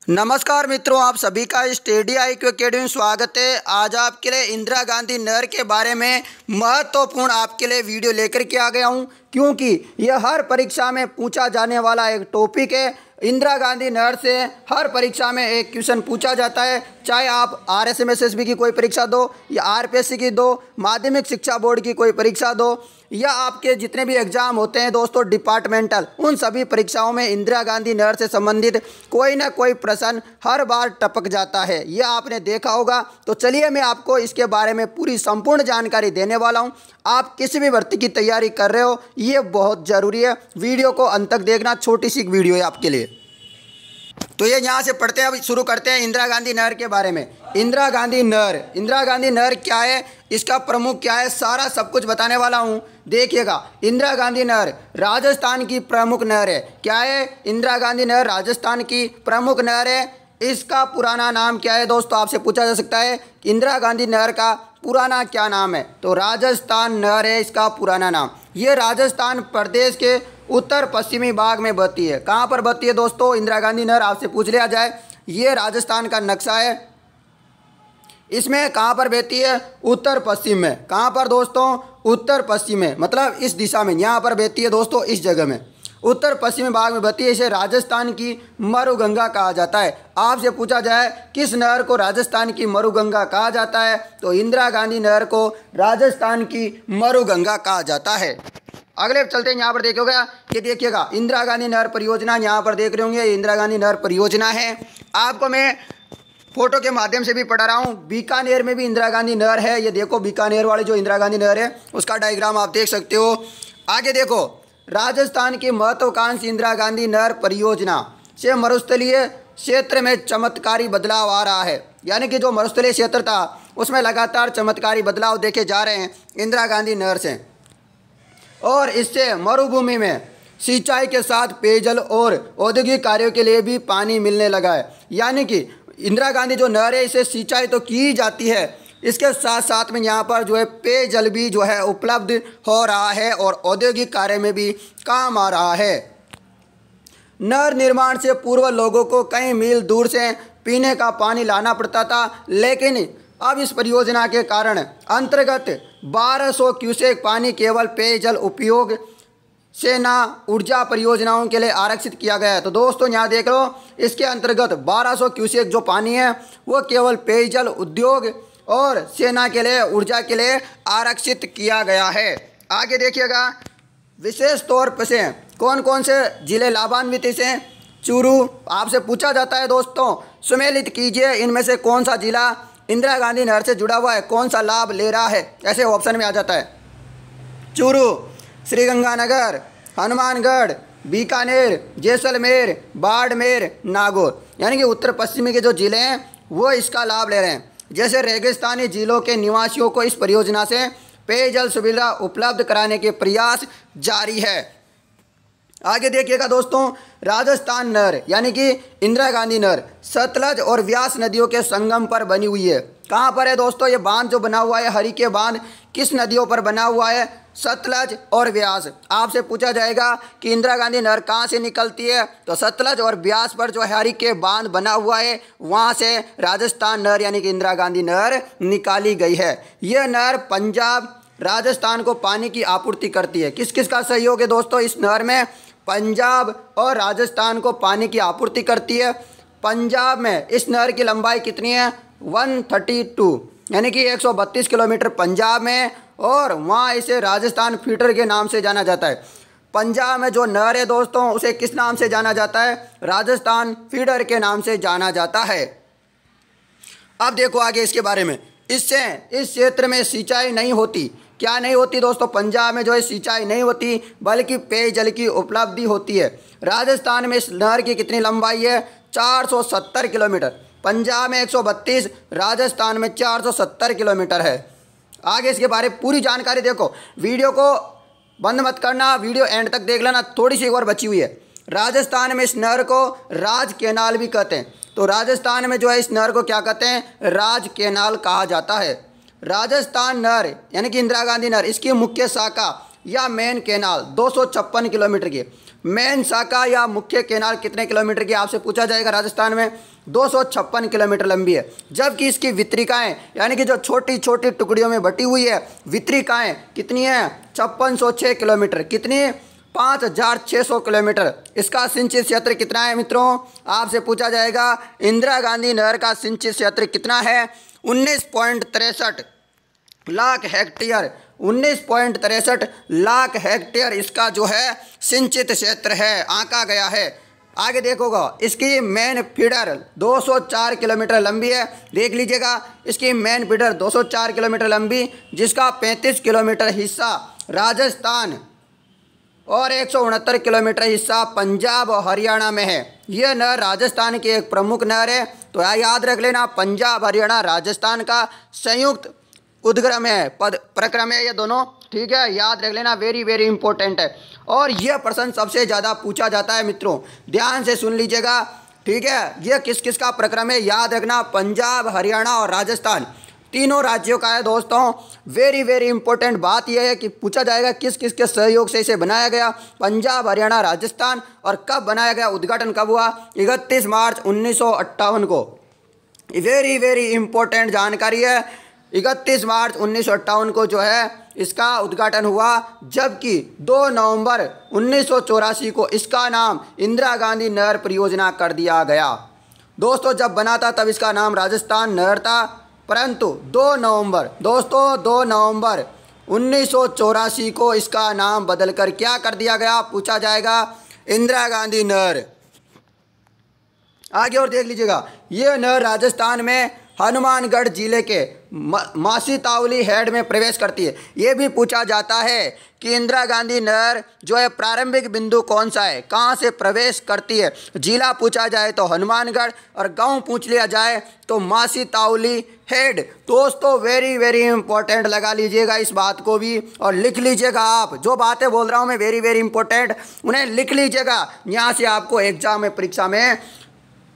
नमस्कार मित्रों, आप सभी का स्टडी IQ अकेडमी में स्वागत है। आज आपके लिए इंदिरा गांधी नहर के बारे में महत्वपूर्ण आपके लिए वीडियो लेकर के आ गया हूं, क्योंकि यह हर परीक्षा में पूछा जाने वाला एक टॉपिक है। इंदिरा गांधी नहर से हर परीक्षा में एक क्वेश्चन पूछा जाता है, चाहे आप RSMSSB की कोई परीक्षा दो या RPSC की दो, माध्यमिक शिक्षा बोर्ड की कोई परीक्षा दो, या आपके जितने भी एग्ज़ाम होते हैं दोस्तों डिपार्टमेंटल, उन सभी परीक्षाओं में इंदिरा गांधी नहर से संबंधित कोई ना कोई प्रश्न हर बार टपक जाता है। ये आपने देखा होगा। तो चलिए मैं आपको इसके बारे में पूरी संपूर्ण जानकारी देने वाला हूँ। आप किसी भी भर्ती की तैयारी कर रहे हो, ये बहुत ज़रूरी है। वीडियो को अंत तक देखना, छोटी सी वीडियो है आपके लिए। तो ये यहाँ से पढ़ते हैं, अब शुरू करते हैं इंदिरा गांधी नहर के बारे में। इंदिरा गांधी नहर क्या है, इसका प्रमुख क्या है, सारा सब कुछ बताने वाला हूँ। देखिएगा, इंदिरा गांधी नहर राजस्थान की प्रमुख नहर है। क्या है? इंदिरा गांधी नहर राजस्थान की प्रमुख नहर है। इसका पुराना नाम क्या है दोस्तों, आपसे पूछा जा सकता है कि इंदिरा गांधी नहर का पुराना क्या नाम है। तो राजस्थान नहर है इसका पुराना नाम। ये राजस्थान प्रदेश के उत्तर पश्चिमी भाग में बहती है। कहाँ पर बहती है दोस्तों इंदिरा गांधी नहर, आपसे पूछ लिया जाए। ये राजस्थान का नक्शा है, इसमें कहाँ पर बहती है? उत्तर पश्चिम में। कहाँ पर दोस्तों? उत्तर पश्चिम में, मतलब इस दिशा में, यहाँ पर बहती है दोस्तों, इस जगह में उत्तर पश्चिमी भाग में बहती है। इसे राजस्थान की मरुगंगा कहा जाता है। आपसे पूछा जाए किस नहर को राजस्थान की मरुगंगा कहा जाता है, तो इंदिरा गांधी नहर को राजस्थान की मरुगंगा कहा जाता है। अगले चलते हैं, यहाँ पर देखोगे कि देखिएगा इंदिरा गांधी नहर परियोजना, यहाँ पर देख रहे होंगे ये इंदिरा गांधी नहर परियोजना है। आपको मैं फोटो के माध्यम से भी पढ़ा रहा हूँ। बीकानेर में भी इंदिरा गांधी नहर है। ये देखो बीकानेर वाली जो इंदिरा गांधी नहर है उसका डायग्राम आप देख सकते हो। आगे देखो, राजस्थान की महत्वाकांक्षी इंदिरा गांधी नहर परियोजना से मरुस्थलीय क्षेत्र में चमत्कारी बदलाव आ रहा है। यानी कि जो मरुस्थलीय क्षेत्र था उसमें लगातार चमत्कारी बदलाव देखे जा रहे हैं इंदिरा गांधी नहर से, और इससे मरुभूमि में सिंचाई के साथ पेयजल और औद्योगिक कार्यों के लिए भी पानी मिलने लगा है। यानी कि इंदिरा गांधी जो नहर है इसे सिंचाई तो की जाती है, इसके साथ साथ में यहाँ पर जो है पेयजल भी जो है उपलब्ध हो रहा है और औद्योगिक कार्य में भी काम आ रहा है। नहर निर्माण से पूर्व लोगों को कई मील दूर से पीने का पानी लाना पड़ता था, लेकिन अब इस परियोजना के कारण अंतर्गत 1200 क्यूसेक पानी केवल पेयजल उपयोग सेना ऊर्जा परियोजनाओं के लिए आरक्षित किया गया है। तो दोस्तों यहाँ देख लो, इसके अंतर्गत 1200 क्यूसेक जो पानी है वो केवल पेयजल उद्योग और सेना के लिए, ऊर्जा के लिए आरक्षित किया गया है। आगे देखिएगा, विशेष तौर पर से कौन कौन से जिले लाभान्वित से? चूरू। आपसे पूछा जाता है दोस्तों, सुमेलित कीजिए इनमें से कौन सा जिला इंदिरा गांधी नहर से जुड़ा हुआ है, कौन सा लाभ ले रहा है, ऐसे ऑप्शन में आ जाता है। चूरू, श्रीगंगानगर, हनुमानगढ़, बीकानेर, जैसलमेर, बाड़मेर, नागौर। यानी कि उत्तर पश्चिमी के जो ज़िले हैं वो इसका लाभ ले रहे हैं। जैसे रेगिस्तानी जिलों के निवासियों को इस परियोजना से पेयजल सुविधा उपलब्ध कराने के प्रयास जारी है। आगे देखिएगा दोस्तों, राजस्थान नहर यानी कि इंदिरा गांधी नहर सतलज और व्यास नदियों के संगम पर बनी हुई है। कहाँ पर है दोस्तों ये बांध जो बना हुआ है, हरिके बांध, किस नदियों पर बना हुआ है? सतलज और व्यास। आपसे पूछा जाएगा कि इंदिरा गांधी नहर कहाँ से निकलती है, तो सतलज और व्यास पर जो हरिके बांध बना हुआ है वहाँ से राजस्थान नहर यानी कि इंदिरा गांधी नहर निकाली गई है। यह नहर पंजाब, राजस्थान को पानी की आपूर्ति करती है। किस किस का सहयोग है दोस्तों इस नहर में? पंजाब और राजस्थान को पानी की आपूर्ति करती है। पंजाब में इस नहर की लंबाई कितनी है? 132 यानी कि 132 किलोमीटर पंजाब में, और वहाँ इसे राजस्थान फीडर के नाम से जाना जाता है। पंजाब में जो नहर है दोस्तों उसे किस नाम से जाना जाता है? राजस्थान फीडर के नाम से जाना जाता है। अब देखो आगे इसके बारे में, इससे इस क्षेत्र में सिंचाई नहीं होती। क्या नहीं होती दोस्तों? पंजाब में जो है सिंचाई नहीं होती, बल्कि पेयजल की उपलब्धि होती है। राजस्थान में इस नहर की कितनी लंबाई है? 470 किलोमीटर। पंजाब में 132, राजस्थान में 470 किलोमीटर है। आगे इसके बारे में पूरी जानकारी देखो, वीडियो को बंद मत करना, वीडियो एंड तक देख लेना, थोड़ी सी और बची हुई है। राजस्थान में इस नहर को राज कैनाल भी कहते हैं। तो राजस्थान में जो है इस नहर को क्या कहते हैं? राज कैनाल कहा जाता है। राजस्थान नहर यानी कि इंदिरा गांधी नहर, इसकी मुख्य शाखा या मेन कैनाल 256 किलोमीटर की मेन शाखा या मुख्य केनाल कितने किलोमीटर की आपसे पूछा जाएगा राजस्थान में? 256 किलोमीटर लंबी है। जबकि इसकी वितरिकाएँ यानी कि जो छोटी छोटी टुकड़ियों में बटी हुई है वितरिकाएँ कितनी है? 5606 किलोमीटर। कितनी? 5600 किलोमीटर। इसका सिंचित क्षेत्र कितना है मित्रों? आपसे पूछा जाएगा इंदिरा गांधी नहर का सिंचित क्षेत्र कितना है? 19.63 लाख हेक्टेयर। 19.63 लाख हेक्टेयर इसका जो है सिंचित क्षेत्र है, आंका गया है। आगे देखोगा इसकी मेन फीडर 204 किलोमीटर लंबी है। देख लीजिएगा इसकी मेन फीडर 204 किलोमीटर लंबी, जिसका 35 किलोमीटर हिस्सा राजस्थान और 169 किलोमीटर हिस्सा पंजाब और हरियाणा में है। यह नहर राजस्थान की एक प्रमुख नहर है। तो याद रख लेना, पंजाब हरियाणा राजस्थान का संयुक्त उद्गम है, प्रक्रम है ये दोनों। ठीक है, याद रख लेना, वेरी वेरी इंपॉर्टेंट है। और यह प्रश्न सबसे ज़्यादा पूछा जाता है मित्रों, ध्यान से सुन लीजिएगा। ठीक है, यह किस किस का प्रक्रम है? याद रखना, पंजाब हरियाणा और राजस्थान तीनों राज्यों का है दोस्तों। वेरी वेरी इंपॉर्टेंट बात यह है कि पूछा जाएगा किस किस के सहयोग से इसे बनाया गया? पंजाब हरियाणा राजस्थान। और कब बनाया गया? उद्घाटन कब हुआ? 31 मार्च 1958 को। वेरी वेरी इंपॉर्टेंट जानकारी है। 31 मार्च 1958 को जो है इसका उद्घाटन हुआ। जबकि 2 नवंबर 1984 को इसका नाम इंदिरा गांधी नहर परियोजना कर दिया गया। दोस्तों जब बना था तब इसका नाम राजस्थान नहर था, परंतु 2 नवंबर 1984 को इसका नाम बदलकर क्या कर दिया गया? पूछा जाएगा इंदिरा गांधी नहर। आगे और देख लीजिएगा, यह नहर राजस्थान में हनुमानगढ़ जिले के मासी तावली हेड में प्रवेश करती है। ये भी पूछा जाता है कि इंदिरा गांधी नहर जो है प्रारंभिक बिंदु कौन सा है, कहाँ से प्रवेश करती है? जिला पूछा जाए तो हनुमानगढ़ और गांव पूछ लिया जाए तो मासी तावली हेड। दोस्तों वेरी वेरी इंपॉर्टेंट लगा लीजिएगा इस बात को भी और लिख लीजिएगा। आप जो बातें बोल रहा हूँ मैं वेरी वेरी इंपॉर्टेंट, उन्हें लिख लीजिएगा। यहाँ से आपको एग्जाम में, परीक्षा में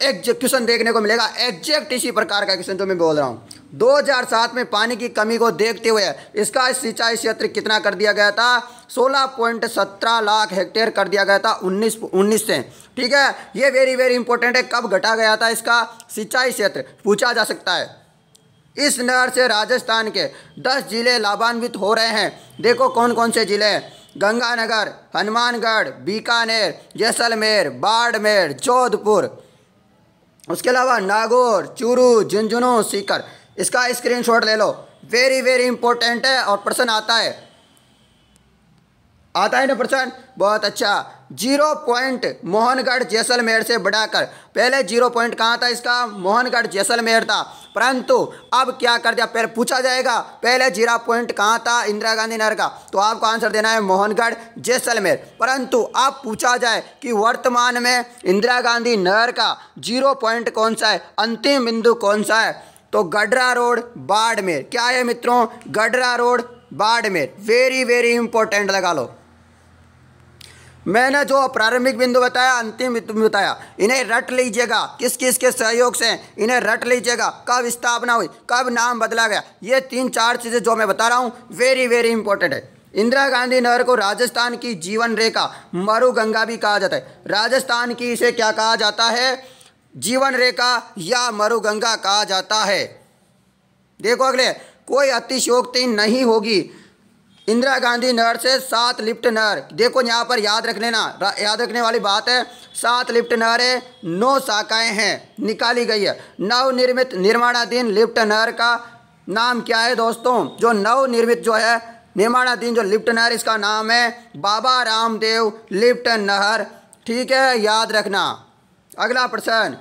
एक क्वेश्चन देखने को मिलेगा, एग्जैक्ट इसी प्रकार का क्वेश्चन जो मैं बोल रहा हूँ। 2007 में पानी की कमी को देखते हुए इसका सिंचाई क्षेत्र कितना कर दिया गया था? 16.17 लाख हेक्टेयर कर दिया गया था 19 से। ठीक है, ये वेरी वेरी इंपॉर्टेंट है। कब घटा गया था इसका सिंचाई क्षेत्र? पूछा जा सकता है। इस नहर से राजस्थान के 10 जिले लाभान्वित हो रहे हैं। देखो कौन कौन से जिले हैं? गंगानगर, हनुमानगढ़, बीकानेर, जैसलमेर, बाड़मेर, जोधपुर, उसके अलावा नागौर, चूरू, झुंझुनू, सीकर। इसका स्क्रीनशॉट ले लो, वेरी वेरी इंपॉर्टेंट है और प्रश्न आता है ना प्रश्न? बहुत अच्छा। 0 पॉइंट मोहनगढ़ जैसलमेर से बढ़ाकर, पहले 0 पॉइंट कहाँ था इसका? मोहनगढ़ जैसलमेर था, परंतु अब क्या कर दिया? पहले पूछा जाएगा पहले 0 पॉइंट कहाँ था इंदिरा गांधी नहर का, तो आपको आंसर देना है मोहनगढ़ जैसलमेर। परंतु अब पूछा जाए कि वर्तमान में इंदिरा गांधी नहर का 0 पॉइंट कौन सा है, अंतिम बिंदु कौन सा है? तो गडरा रोड बाड़मेर। क्या है मित्रों? Gadra road Barmer. Very very important लगा लो। मैंने जो प्रारंभिक बिंदु बताया, अंतिम बिंदु बताया, इन्हें रट लीजिएगा। किस किस के सहयोग से इन्हें रट लीजिएगा। कब स्थापना हुई, कब नाम बदला गया, ये 3-4 चीज़ें जो मैं बता रहा हूँ वेरी वेरी इंपॉर्टेंट है। इंदिरा गांधी नहर को राजस्थान की जीवन रेखा मरुगंगा भी कहा जाता है। राजस्थान की इसे क्या कहा जाता है? जीवन रेखा या मरुगंगा कहा जाता है। देखो अगले, कोई अतिशयोक्ति नहीं होगी। इंदिरा गांधी नहर से 7 लिफ्ट नहर, देखो यहाँ पर याद रख लेना, याद रखने वाली बात है। 7 लिफ्ट नहर है, 9 शाखाएं हैं, निकाली गई है। नवनिर्मित निर्माणाधीन लिफ्ट नहर का नाम क्या है दोस्तों? जो नवनिर्मित जो है निर्माणाधीन जो लिफ्ट नहर, इसका नाम है बाबा रामदेव लिफ्ट नहर। ठीक है, याद रखना। अगला प्रश्न,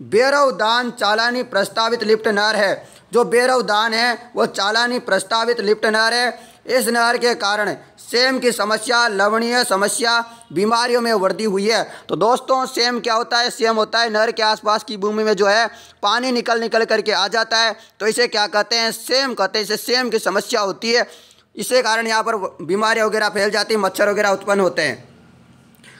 बेरवदान चालानी प्रस्तावित लिफ्ट नहर है। जो बेरवदान है वो चालानी प्रस्तावित लिफ्ट नहर है। इस नहर के कारण सेम की समस्या, लवणीय समस्या, बीमारियों में वृद्धि हुई है। तो दोस्तों सेम क्या होता है? सेम होता है नहर के आसपास की भूमि में जो है पानी निकल करके आ जाता है, तो इसे क्या कहते हैं? सेम कहते हैं। इसे सेम की समस्या होती है, इसे कारण यहाँ पर बीमारियाँ वगैरह फैल जाती हैं, मच्छर वगैरह उत्पन्न होते हैं।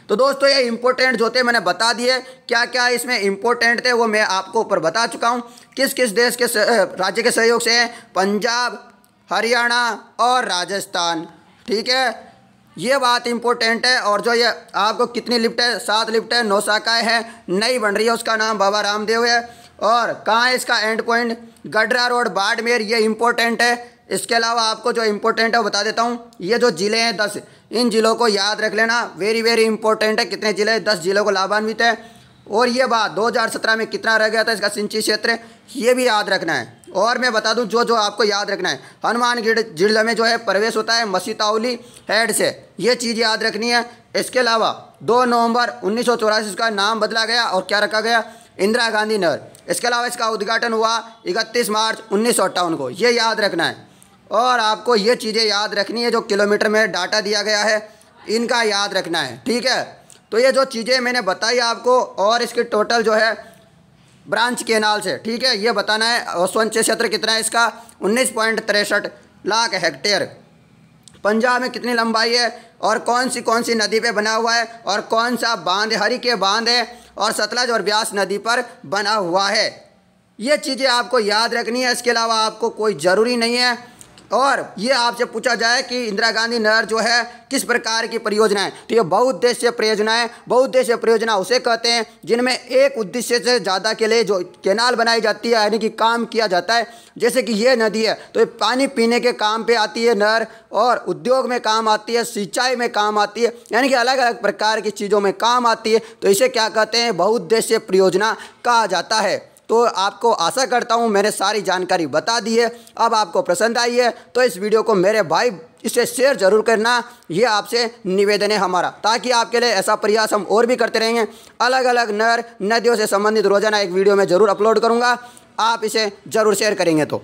तो दोस्तों ये इंपॉर्टेंट जो थे मैंने बता दिए, क्या क्या इसमें इंपॉर्टेंट थे वो मैं आपको ऊपर बता चुका हूँ। किस किस देश के राज्य के सहयोग से हैं? पंजाब, हरियाणा और राजस्थान। ठीक है, ये बात इंपॉर्टेंट है। और जो ये आपको कितनी लिफ्ट है, 7 लिफ्ट है, 9 शाखाएँ हैं, नई बन रही है, उसका नाम बाबा रामदेव है। और कहाँ है इसका and point, Gadra road Barmer, ये इंपॉर्टेंट है। इसके अलावा आपको जो इम्पोर्टेंट है वो बता देता हूँ। ये जो ज़िले हैं 10, इन ज़िलों को याद रख लेना, वेरी वेरी इंपॉर्टेंट है। कितने ज़िले, 10 ज़िलों को लाभान्वित है। और ये बात 2017 में कितना रह गया था इसका सिंचित क्षेत्र, ये भी याद रखना है। और मैं बता दूं जो जो आपको याद रखना है, हनुमानगढ़ जिले में जो है प्रवेश होता है मसीताउली हेड से, ये चीज़ याद रखनी है। इसके अलावा 2 नवंबर 1984 इसका नाम बदला गया और क्या रखा गया, इंदिरा गांधी नहर। इसके अलावा इसका उद्घाटन हुआ 31 मार्च 1958 को, ये याद रखना है। और आपको ये चीज़ें याद रखनी है, जो किलोमीटर में डाटा दिया गया है इनका याद रखना है, ठीक है। तो ये जो चीज़ें मैंने बताई आपको, और इसके टोटल जो है ब्रांच केनाल से, ठीक है, ये बताना है। और संचय क्षेत्र कितना है इसका, 19.63 लाख हेक्टेयर। पंजाब में कितनी लंबाई है, और कौन सी नदी पे बना हुआ है, और कौन सा बांध, हरी के बांध है, और सतलज और ब्यास नदी पर बना हुआ है। ये चीज़ें आपको याद रखनी है। इसके अलावा आपको कोई ज़रूरी नहीं है। और ये आपसे पूछा जाए कि इंदिरा गांधी नहर जो है किस प्रकार की परियोजना है, तो ये बहुउद्देश्य परियोजना है। बहुउद्देश्य परियोजना उसे कहते हैं जिनमें एक उद्देश्य से ज़्यादा के लिए जो केनाल बनाई जाती है, यानी कि काम किया जाता है। जैसे कि ये नदी है तो ये पानी पीने के काम पे आती है नहर, और उद्योग में काम आती है, सिंचाई में काम आती है, यानी कि अलग अलग प्रकार की चीज़ों में काम आती है। तो इसे क्या कहते हैं, बहुउद्देश्य परियोजना कहा जाता है। तो आपको आशा करता हूँ मैंने सारी जानकारी बता दी है। अब आपको पसंद आई है तो इस वीडियो को मेरे भाई इसे शेयर जरूर करना, ये आपसे निवेदन है हमारा, ताकि आपके लिए ऐसा प्रयास हम और भी करते रहेंगे। अलग अलग नहर नदियों से संबंधित रोजाना एक वीडियो में ज़रूर अपलोड करूँगा, आप इसे ज़रूर शेयर करेंगे तो।